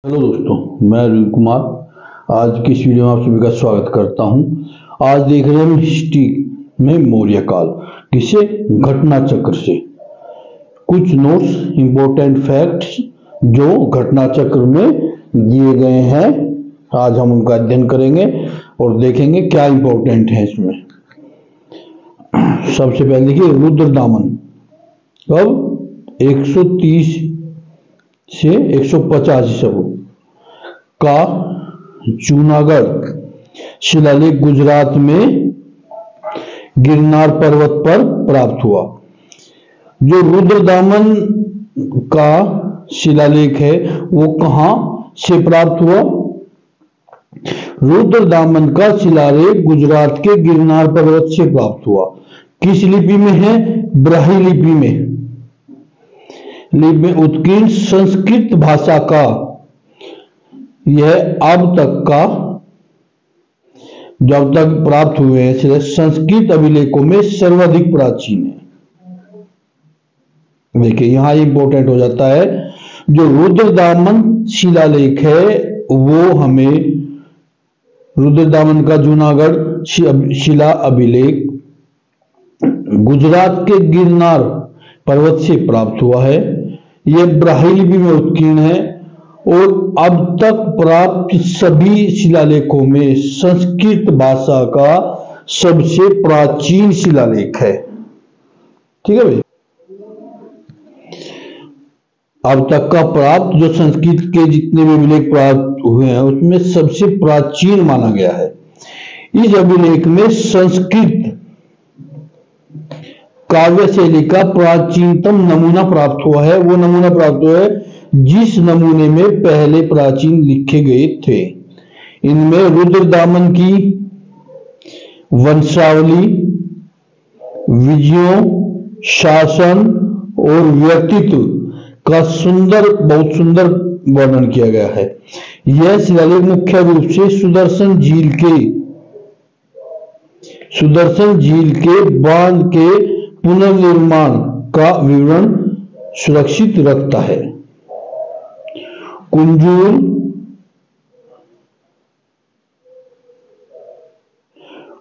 Hello दोस्तों, मैं अरुण कुमार आज की इस वीडियो में आप सभी का स्वागत करता हूं। आज देख रहे हैं हम हिस्ट्री में मौर्य काल, किसे घटना चक्र से कुछ नोट्स, इंपॉर्टेंट फैक्ट्स जो घटना चक्र में दिए गए हैं, आज हम उनका अध्ययन करेंगे और देखेंगे क्या इंपॉर्टेंट है इसमें। सबसे पहले देखिए रुद्रदामन कब 130 से 150 ईस्वी का जूनागढ़ शिलालेख गुजरात में गिरनार पर्वत पर प्राप्त हुआ। जो रुद्रदामन का शिलालेख है वो कहां से प्राप्त हुआ? रुद्रदामन का शिलालेख गुजरात के गिरनार पर्वत से प्राप्त हुआ। किस लिपि में है? ब्राह्मी लिपि में उत्कीर्ण संस्कृत भाषा का यह अब तक प्राप्त हुए हैं संस्कृत अभिलेखों में सर्वाधिक प्राचीन है। देखिए यहां इंपॉर्टेंट हो जाता है, जो रुद्रदामन शिलालेख है वो हमें रुद्रदामन का जूनागढ़ शिला अभिलेख गुजरात के गिरनार पर्वत से प्राप्त हुआ है। यह ब्राह्मी लिपि में उत्कीर्ण है और अब तक प्राप्त सभी शिलालेखों में संस्कृत भाषा का सबसे प्राचीन शिलालेख है। ठीक है भाई, अब तक का प्राप्त जो संस्कृत के जितने भी अभिलेख प्राप्त हुए हैं उसमें सबसे प्राचीन माना गया है। इस अभिलेख में संस्कृत काव्य शैली का प्राचीनतम नमूना प्राप्त हुआ है। वो नमूना प्राप्त हुआ है जिस नमूने में पहले प्राचीन लिखे गए थे। इनमें रुद्रदामन की वंशावली, विजयों, शासन और व्यक्तित्व का बहुत सुंदर वर्णन किया गया है। यह शिलालेख मुख्य रूप से सुदर्शन झील के बांध के पुनर्निर्माण का विवरण सुरक्षित रखता है।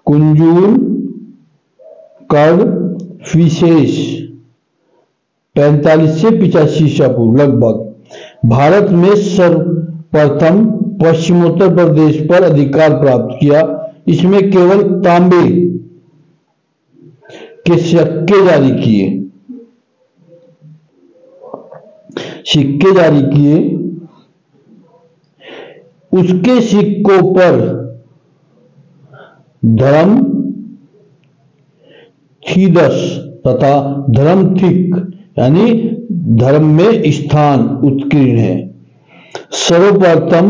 कुंजूर कडफिसेस 45 से 85 ईसा पूर्व लगभग भारत में सर्वप्रथम पश्चिमोत्तर प्रदेश पर अधिकार प्राप्त किया। इसमें केवल तांबे के सिक्के जारी किए। उसके सिक्कों पर धर्मथिदस तथा धर्मथिक यानी धर्म में स्थान उत्कीर्ण है। सर्वप्रथम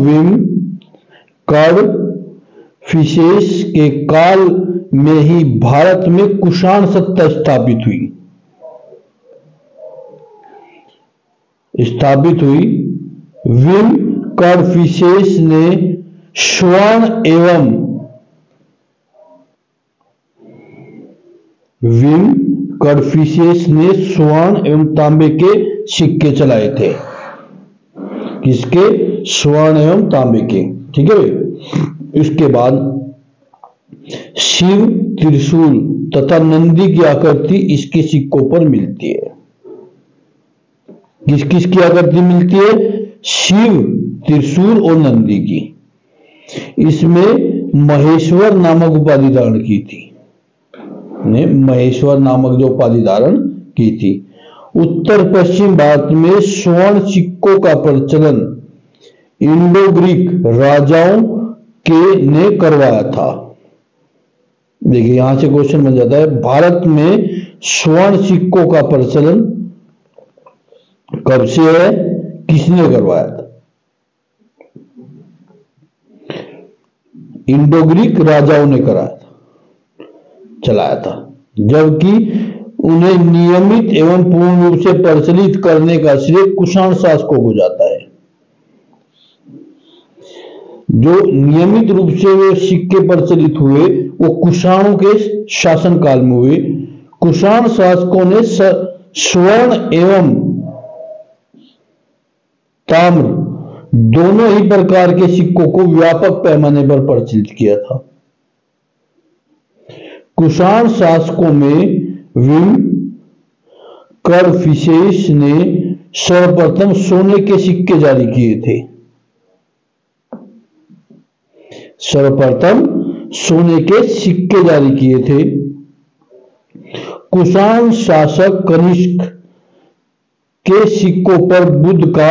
विम कडफिसेस के काल में ही भारत में कुषाण सत्ता स्थापित हुई। विम कडफिसेस ने स्वर्ण एवं तांबे के सिक्के चलाए थे। किसके? स्वर्ण एवं तांबे के। ठीक है भाई। इसके बाद शिव, त्रिशूल तथा नंदी की आकृति इसके सिक्कों पर मिलती है। किस की आकृति मिलती है? शिव, त्रिशूल और नंदी की। इसमें महेश्वर नामक उपाधि धारण की थी। महेश्वर नामक जो उपाधि धारण की थी। उत्तर पश्चिम भारत में स्वर्ण सिक्कों का प्रचलन इंडो ग्रीक राजाओं ने करवाया था। देखिए यहां से क्वेश्चन बन जाता है, भारत में स्वर्ण सिक्कों का प्रचलन कब से है, किसने करवाया था? इंडो ग्रीक राजाओं ने चलाया था, जबकि उन्हें नियमित एवं पूर्ण रूप से प्रचलित करने का श्रेय कुषाण शासकों को जाता है। जो नियमित रूप से वे सिक्के प्रचलित हुए वो कुषाणों के शासन काल में हुए। कुषाण शासकों ने स्वर्ण एवं ताम्र दोनों ही प्रकार के सिक्कों को व्यापक पैमाने पर प्रचलित किया था। कुषाण शासकों में विम कर्फिसेस ने सर्वप्रथम सोने के सिक्के जारी किए थे। सर्वप्रथम सोने के सिक्के जारी किए थे। कुषाण शासक कनिष्क के सिक्कों पर बुद्ध का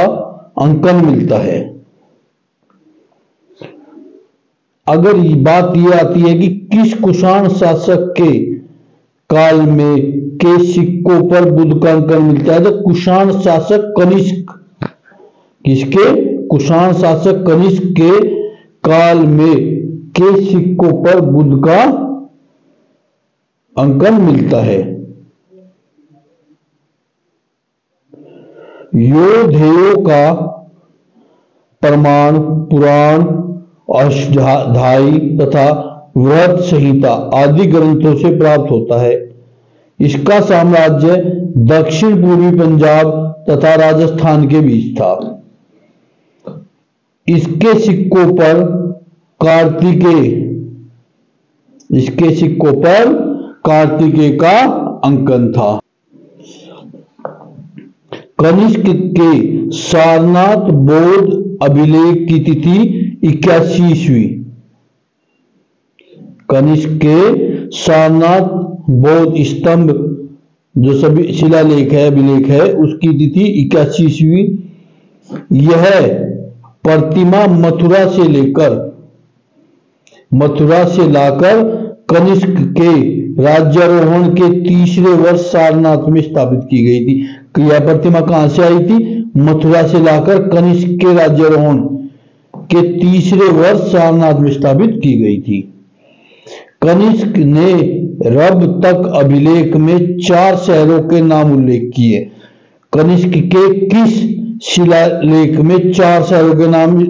अंकन मिलता है। अगर बात यह आती है कि किस कुषाण शासक के काल में के सिक्कों पर बुद्ध का अंकन मिलता है, तो कुषाण शासक कनिष्क, किसके? कुषाण शासक कनिष्क के काल में के सिक्कों पर बुद्ध का अंकन मिलता है। योधेयों का प्रमाण पुराण, अष्टाध्यायी तथा व्रत संहिता आदि ग्रंथों से प्राप्त होता है। इसका साम्राज्य दक्षिण पूर्वी पंजाब तथा राजस्थान के बीच था। इसके सिक्कों पर कार्तिकेय का अंकन था। कनिष्क के सारनाथ बौद्ध अभिलेख की तिथि 81 ईस्वी। कनिष्क के सारनाथ बौद्ध स्तंभ जो सभी शिलालेख है, अभिलेख है, उसकी तिथि 81 ईस्वी। यह प्रतिमा मथुरा से लाकर कनिष्क के राज्यारोहण के तीसरे वर्ष सारनाथ में स्थापित की गई थी। यह प्रतिमा कहां से आई थी? मथुरा से लाकर कनिष्क के राज्यारोहण के तीसरे वर्ष सारनाथ में स्थापित की गई थी। कनिष्क ने रब तक अभिलेख में 4 शहरों के नाम उल्लेख किए। कनिष्क के किस शिलालेख में 4 शहरों के नाम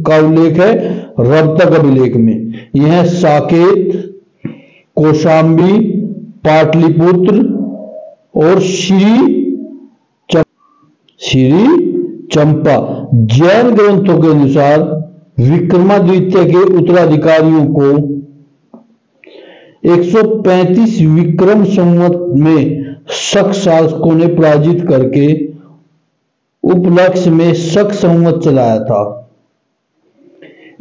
का उल्लेख है? रब तक अभिलेख में। यह साकेत, कौशांबी, पाटलिपुत्र और श्री चंपा। जैन ग्रंथों के अनुसार विक्रमादित्य के उत्तराधिकारियों को 135 विक्रम संवत में शक शासकों ने पराजित करके उपलक्ष्य में शक संवत चलाया था।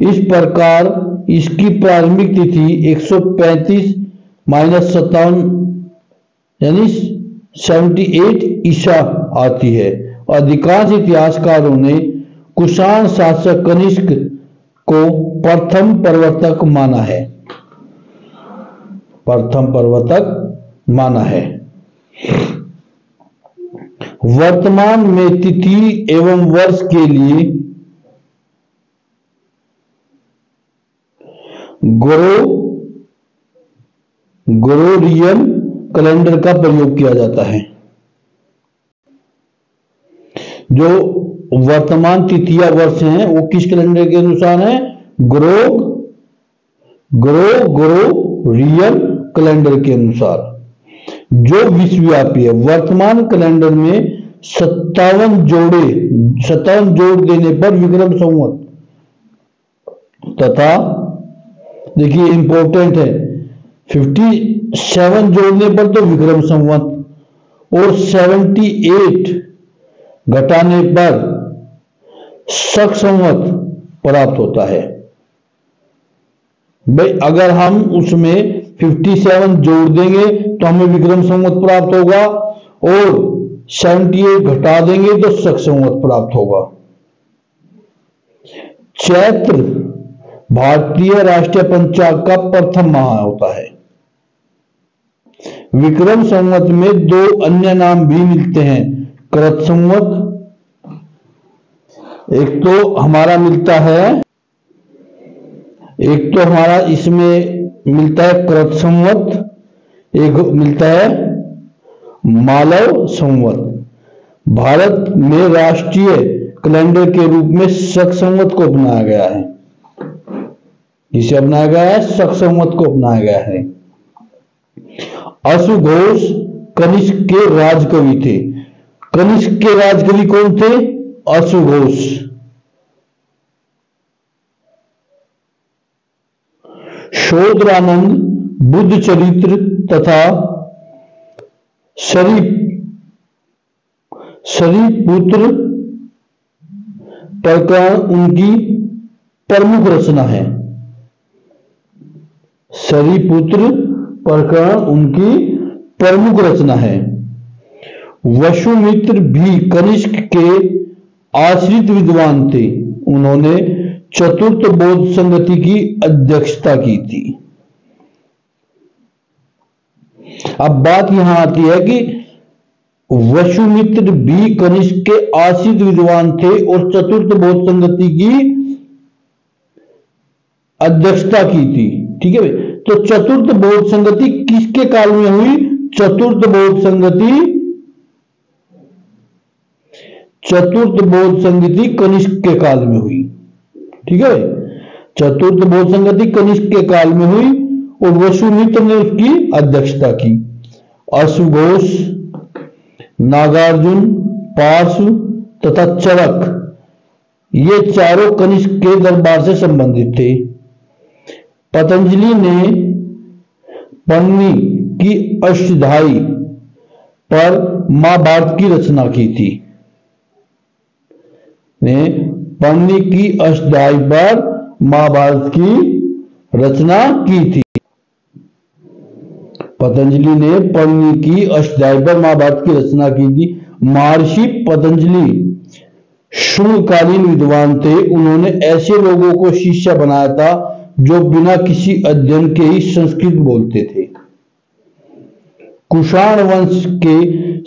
इस प्रकार इसकी प्रारंभिक तिथि 135 - 57 यानी 78 ईसा आती है। अधिकांश इतिहासकारों ने कुषाण शासक कनिष्क को प्रथम प्रवर्तक माना है। वर्तमान में तिथि एवं वर्ष के लिए ग्रेगोरियन कैलेंडर का प्रयोग किया जाता है। जो वर्तमान तिथि या वर्ष हैं वो किस कैलेंडर के अनुसार है? ग्रेगोरियन कैलेंडर के अनुसार, जो विश्वव्यापी है। वर्तमान कैलेंडर में 57 जोड़ देने पर विक्रम संवत तथा, देखिए इंपॉर्टेंट है, 57 जोड़ने पर तो विक्रम संवत और 78 घटाने पर शक संवत प्राप्त होता है। भाई अगर हम उसमें 57 जोड़ देंगे तो हमें विक्रम संवत प्राप्त होगा और 78 घटा देंगे तो शक संवत प्राप्त होगा। चैत्र भारतीय राष्ट्रीय पंचांग का प्रथम माह होता है। विक्रम संवत में 2 अन्य नाम भी मिलते हैं, कृत संवत, एक तो हमारा इसमें मिलता है कृत संवत, एक मिलता है मालव संवत। भारत में राष्ट्रीय कैलेंडर के रूप में शक संवत को अपनाया गया है। इसे अपनाया गया है, शक संवत को अपनाया गया है। अश्वघोष कनिष्क के राजकवि थे। कनिष्क के राजकवि कौन थे? अश्वघोष। शोधरानंद बुद्ध चरित्र तथा शरीपुत्र प्रकरण उनकी प्रमुख रचना है। शरीपुत्र प्रकरण उनकी प्रमुख रचना है। वसुमित्र भी कनिष्क के आश्रित विद्वान थे। उन्होंने चतुर्थ बौद्ध संगति की अध्यक्षता की थी। अब बात यहां आती है कि वसुमित्र भी कनिष्क के आश्रित विद्वान थे और चतुर्थ बौद्ध संगति की अध्यक्षता की थी। ठीक है भाई। तो चतुर्थ बौद्ध संगति किसके काल में हुई? चतुर्थ बौद्ध संगति कनिष्क के काल में हुई। ठीक है भाई। चतुर्थ बौद्ध संगति कनिष्क के काल में हुई और वसुमित्र ने उसकी अध्यक्षता की। अश्वघोष, नागार्जुन, पार्श्व तथा चरक, ये चारों कनिष्क के दरबार से संबंधित थे। पतंजलि ने पन्नी की अष्टाध्यायी पर महाभारत की रचना की थी। पन्नी की अष्टाध्यायी पर महाभारत की रचना की थी। पतंजलि ने पन्नी की अष्टाध्यायी पर महाभारत की रचना की थी। महर्षि पतंजलि शुंगकालीन विद्वान थे। उन्होंने ऐसे लोगों को शिष्य बनाया था जो बिना किसी अध्ययन के ही संस्कृत बोलते थे। कुषाण वंश के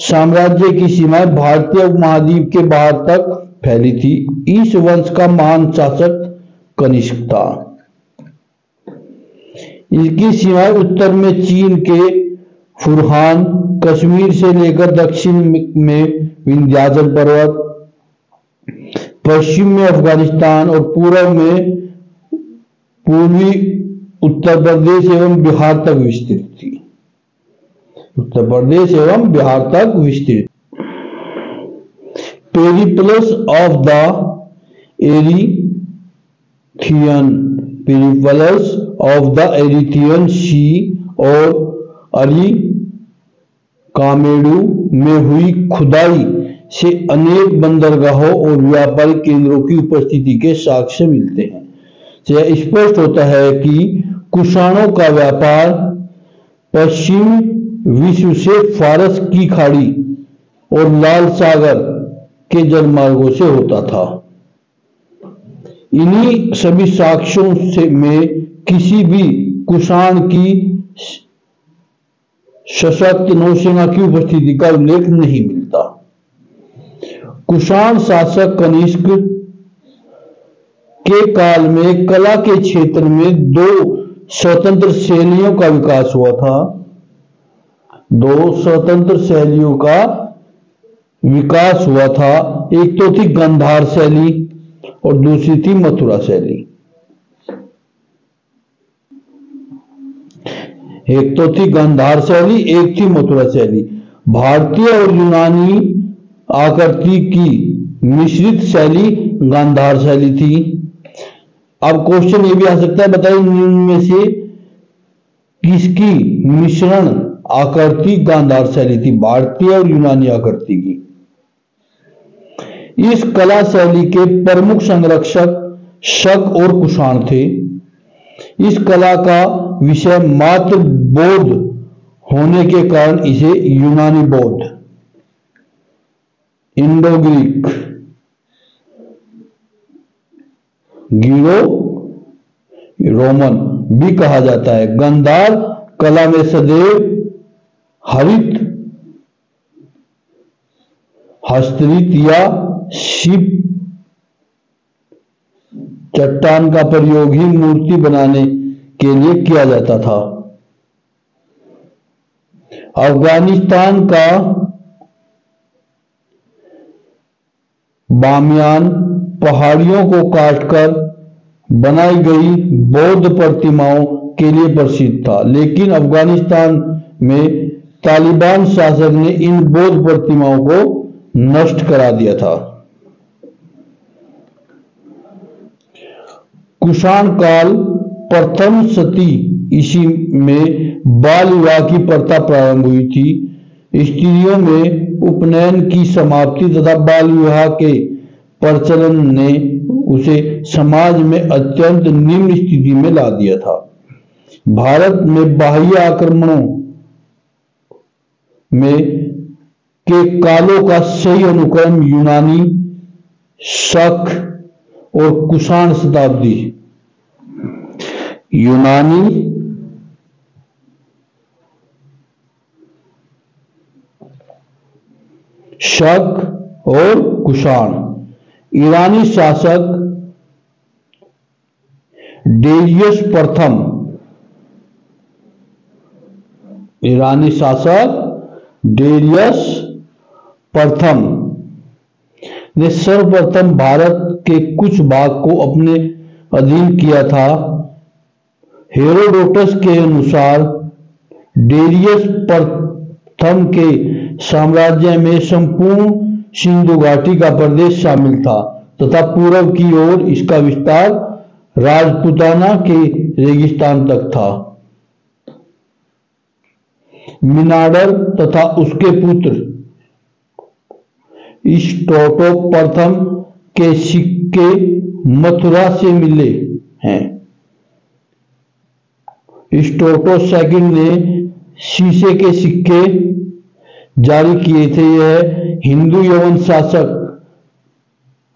साम्राज्य की सीमाएं भारतीय उपमहाद्वीप के बाहर तक फैली थी। इस वंश का महान शासक कनिष्क था। इसकी सीमाएं उत्तर में चीन के फुरहान, कश्मीर से लेकर दक्षिण में विंध्याचल पर्वत, पश्चिम में अफगानिस्तान और पूर्व में पूर्वी उत्तर प्रदेश एवं बिहार तक विस्तृत थी। उत्तर प्रदेश एवं बिहार तक विस्तृत। पेरिप्लस ऑफ द एरिथियन सी और अरिकामेडू में हुई खुदाई से अनेक बंदरगाहों और व्यापारिक केंद्रों की उपस्थिति के साक्ष्य मिलते हैं। यह स्पष्ट होता है कि कुषाणों का व्यापार पश्चिम विश्व से फारस की खाड़ी और लाल सागर के जलमार्गों से होता था। इन्हीं सभी साक्ष्यों से में किसी भी कुषाण की सशक्त नौसेना की उपस्थिति का उल्लेख नहीं मिलता। कुषाण शासक कनिष्क के काल में कला के क्षेत्र में दो स्वतंत्र शैलियों का विकास हुआ था। दो स्वतंत्र शैलियों का विकास हुआ था। एक तो थी गांधार शैली और दूसरी थी मथुरा शैली। एक तो थी गांधार शैली, एक थी मथुरा शैली। भारतीय और यूनानी आकृति की मिश्रित शैली गांधार शैली थी। अब क्वेश्चन ये भी आ सकता है, बताइए इनमें से किसकी मिश्रण आकृति गांधार शैली थी? भारतीय और यूनानी आकृति की। इस कला शैली के प्रमुख संरक्षक शक और कुषाण थे। इस कला का विषय मात्र बौद्ध होने के कारण इसे यूनानी बौद्ध, इंडो ग्रीक, ग्रीको रोमन भी कहा जाता है। गांधार कला में सदैव हरित, हस्तरित या शिव चट्टान का प्रयोग ही मूर्ति बनाने के लिए किया जाता था। अफगानिस्तान का बामियान पहाड़ियों को काटकर बनाई गई बौद्ध प्रतिमाओं के लिए प्रसिद्ध था, लेकिन अफगानिस्तान में तालिबान शासक ने इन बौद्ध प्रतिमाओं को नष्ट करा दिया था। कुषाण काल प्रथम शती ईस्वी में बाल विवाह की प्रथा प्रारंभ हुई थी। स्त्रियों में उपनयन की समाप्ति तथा बाल विवाह के प्रचलन ने उसे समाज में अत्यंत निम्न स्थिति में ला दिया था। भारत में बाह्य आक्रमणों में के कालों का सही अनुक्रम यूनानी, शक और कुषाण शताब्दी। यूनानी, शक और कुषाण। ईरानी शासक डेरियस प्रथम, ईरानी शासक डेरियस प्रथम ने सर्वप्रथम भारत के कुछ भाग को अपने अधीन किया था। हेरोडोटस के अनुसार डेरियस प्रथम के साम्राज्य में संपूर्ण सिंधु घाटी का प्रदेश शामिल था तथा पूर्व की ओर इसका विस्तार राजपूताना के रेगिस्तान तक था। मिनाडर तथा उसके पुत्र स्ट्रैटो प्रथम के सिक्के मथुरा से मिले हैं। स्ट्रैटो सेकंड ने शीशे के सिक्के जारी किए थे। यह हिंदू यवन शासक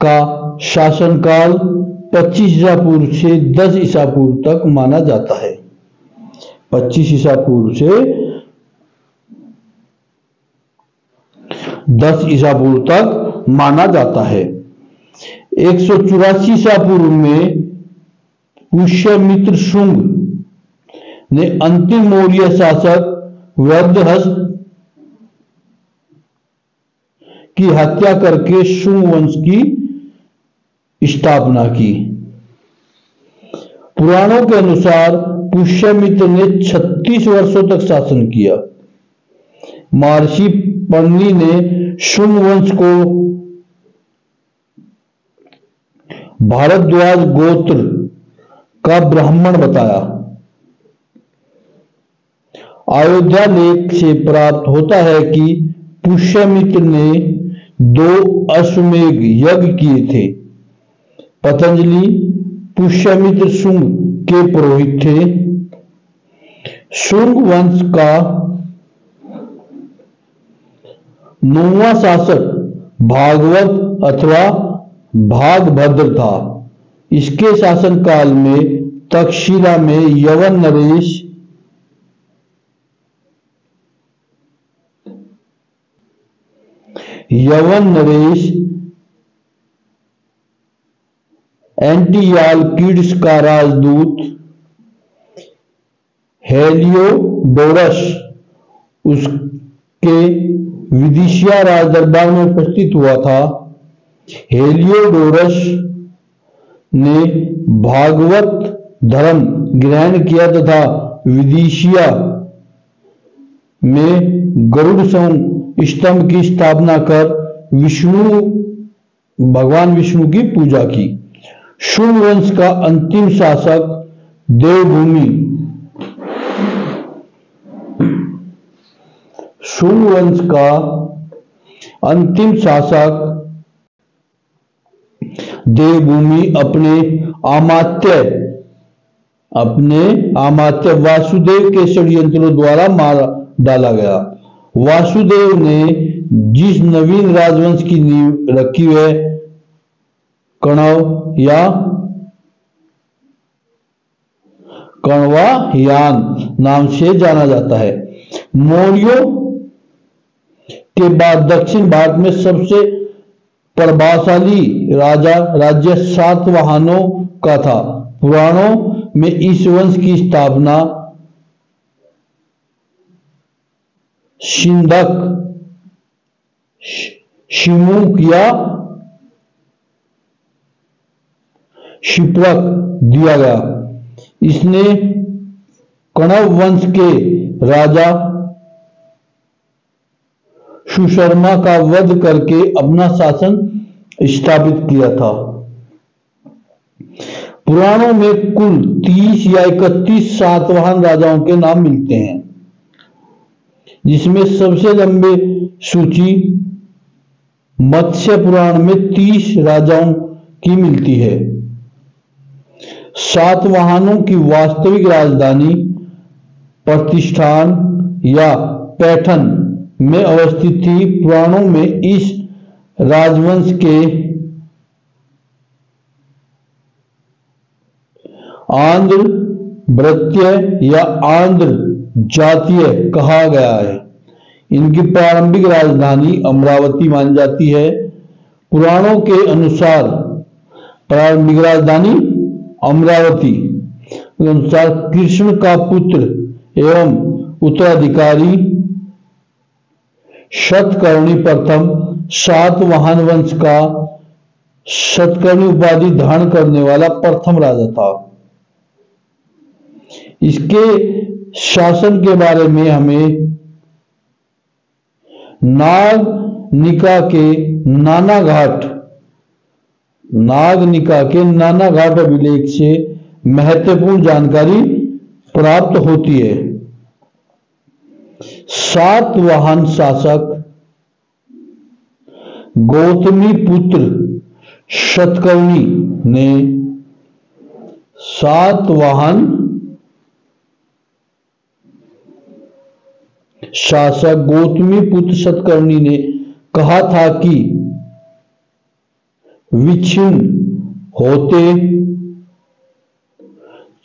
का शासनकाल 25 ईसा पूर्व से 10 ईसा पूर्व तक माना जाता है। 25 ईसा पूर्व से 10 ईसा पूर्व तक माना जाता है। 184 ईसा पूर्व में पुष्यमित्र शुंग ने अंतिम मौर्य शासक वृद्धहस्त की हत्या करके शुंग वंश की स्थापना की। पुराणों के अनुसार पुष्यमित्र ने 36 वर्षों तक शासन किया। महर्षि पन्नी ने शुंग वंश को भारद्वाज गोत्र का ब्राह्मण बताया। अयोध्या लेख से प्राप्त होता है कि पुष्यमित्र ने 2 अश्वमेध यज्ञ किए थे। पतंजलि पुष्यमित्र शुंग के पुरोहित थे। शुंग वंश का 9वां शासक भागवत अथवा भागभद्र था। इसके शासनकाल में तक्षशिला में यवन नरेश एंटियालकिड्स का राजदूत हेलियोडोरस उसके विदिशिया राजदरबार में उपस्थित हुआ था। हेलियोडोरस ने भागवत धर्म ग्रहण किया तथा विदिशिया में गरुड़ स्तंभ की स्थापना कर भगवान विष्णु की पूजा की। शुंग वंश का अंतिम शासक देवभूमि शुंग वंश का अंतिम शासक देवभूमि अपने अमात्य वासुदेव के षड्यंत्रों द्वारा मार डाला गया। वासुदेव ने जिस नवीन राजवंश की नींव रखी है कण्वायान नाम से जाना जाता है। मौर्यों के बाद दक्षिण भारत में सबसे प्रभावशाली राज्य सातवाहनों का था। पुराणों में इस वंश की स्थापना सिंधक शिमुक या शिप्रक दिया गया। इसने कण्व वंश के राजा सुशर्मा का वध करके अपना शासन स्थापित किया था। पुराणों में कुल 30 या 31 सातवाहन राजाओं के नाम मिलते हैं, जिसमें सबसे लंबी सूची मत्स्य पुराण में 30 राजाओं की मिलती है। सातवाहनों की वास्तविक राजधानी प्रतिष्ठान या पैठन में अवस्थित थी। पुराणों में इस राजवंश के आंध्र वृत्तीय या आंध्र जातीय कहा गया है। इनकी प्रारंभिक राजधानी अमरावती मानी जाती है। पुराणों के अनुसार प्रारंभिक राजधानी अमरावती के अनुसार कृष्ण का पुत्र एवं उत्तराधिकारी शतकर्णी प्रथम सातवाहन वंश का शतकर्णी उपाधि धारण करने वाला प्रथम राजा था। इसके शासन के बारे में हमें नागनिका के नानाघाट अभिलेख से महत्वपूर्ण जानकारी प्राप्त होती है। सातवाहन शासक गौतमी पुत्र शतकर्णी ने कहा था कि विच्छिन्न होते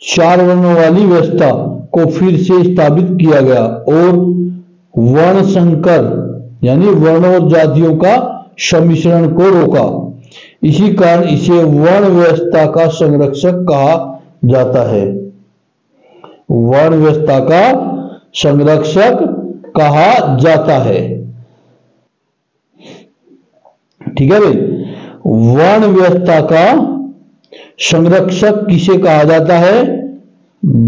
4 वर्णों वाली व्यवस्था को फिर से स्थापित किया गया और वर्ण संकर यानी वर्णों और जातियों का सम्मिश्रण को रोका। इसी कारण इसे वर्ण व्यवस्था का संरक्षक कहा जाता है। वर्ण व्यवस्था का संरक्षक कहा जाता है। ठीक है भाई, वर्ण व्यवस्था का संरक्षक किसे कहा जाता है?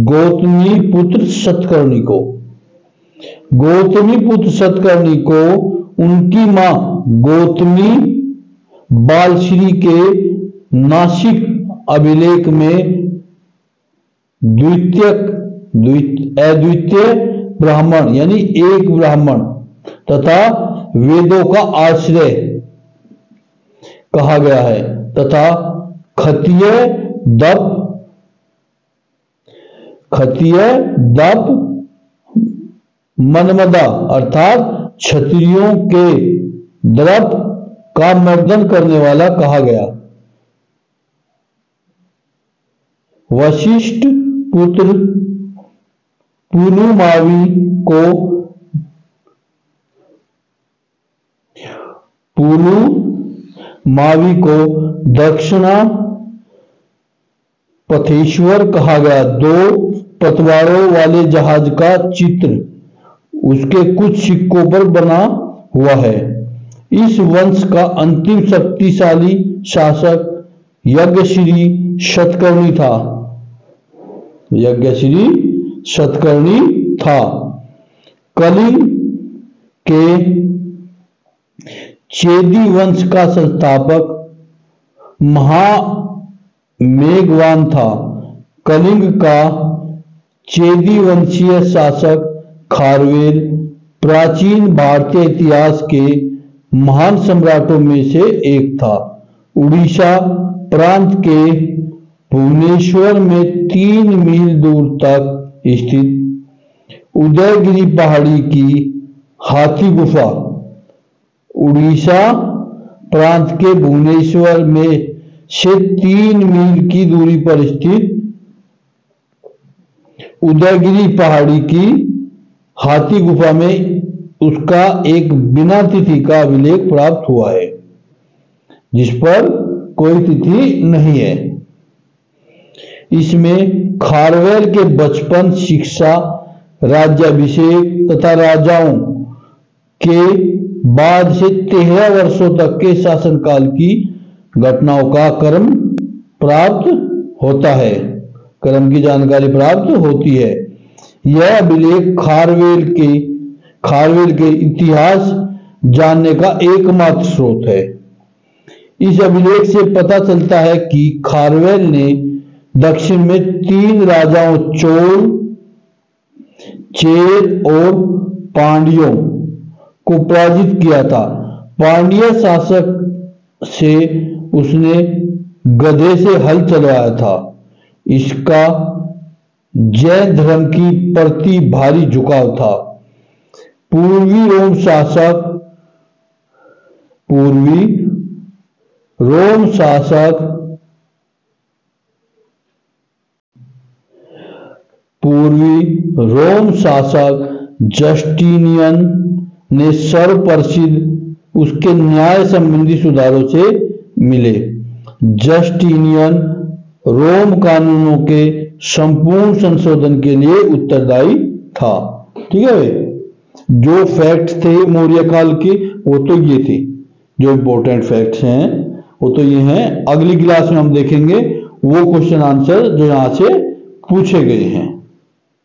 गौतमी पुत्र शतकर्णी को। गौतमी पुत्र शतकर्णी को उनकी मां गौतमी बालश्री के नासिक अभिलेख में अद्वितीय ब्राह्मण यानी एक ब्राह्मण तथा वेदों का आश्रय कहा गया है तथा खतीय दप मनमदा अर्थात क्षत्रियों के दर्प का मर्दन करने वाला कहा गया। वशिष्ठ पुत्र पुलुमावी को दक्षिणा पथेश्वर कहा गया। 2 पतवारों वाले जहाज का चित्र उसके कुछ सिक्कों पर बना हुआ है। इस वंश का अंतिम शक्तिशाली शासक यज्ञश्री शतकर्णी था। कलिंग के चेदी वंश का संस्थापक महामेघवान था। कलिंग का चेदी वंशीय शासक खारवेल प्राचीन भारतीय इतिहास के महान सम्राटों में से एक था। उड़ीसा प्रांत के भुवनेश्वर में 3 मील दूर तक स्थित उदयगिरी पहाड़ी की हाथी गुफा, उड़ीसा प्रांत के भुवनेश्वर में से 3 मील की दूरी पर स्थित उदयगिरी पहाड़ी की हाथी गुफा में उसका एक बिना तिथि का अभिलेख प्राप्त हुआ है, जिस पर कोई तिथि नहीं है। इसमें खारवेल के बचपन, शिक्षा, राज्याभिषेक तथा राजाओं के बाद से 13 वर्षों तक के शासनकाल की घटनाओं का क्रम प्राप्त होता है, क्रम की जानकारी प्राप्त होती है। यह अभिलेख खारवेल के इतिहास जानने का एकमात्र स्रोत है। इस अभिलेख से पता चलता है कि खारवेल ने दक्षिण में 3 राजाओं चोल, चेर और पांड्यों को पराजित किया था। पांड्य शासक से उसने गधे से हल चलवाया था। इसका जैन धर्म की प्रति भारी झुकाव था। पूर्वी रोम शासक जस्टिनियन ने सर्वप्रसिद्ध उसके न्याय संबंधी सुधारों से मिले। जस्टिनियन रोम कानूनों के संपूर्ण संशोधन के लिए उत्तरदायी था। ठीक है भाई, जो फैक्ट्स थे मौर्य काल के वो तो ये थे, जो इंपॉर्टेंट फैक्ट्स हैं वो तो ये हैं। अगली क्लास में हम देखेंगे वो क्वेश्चन आंसर जो यहां से पूछे गए हैं।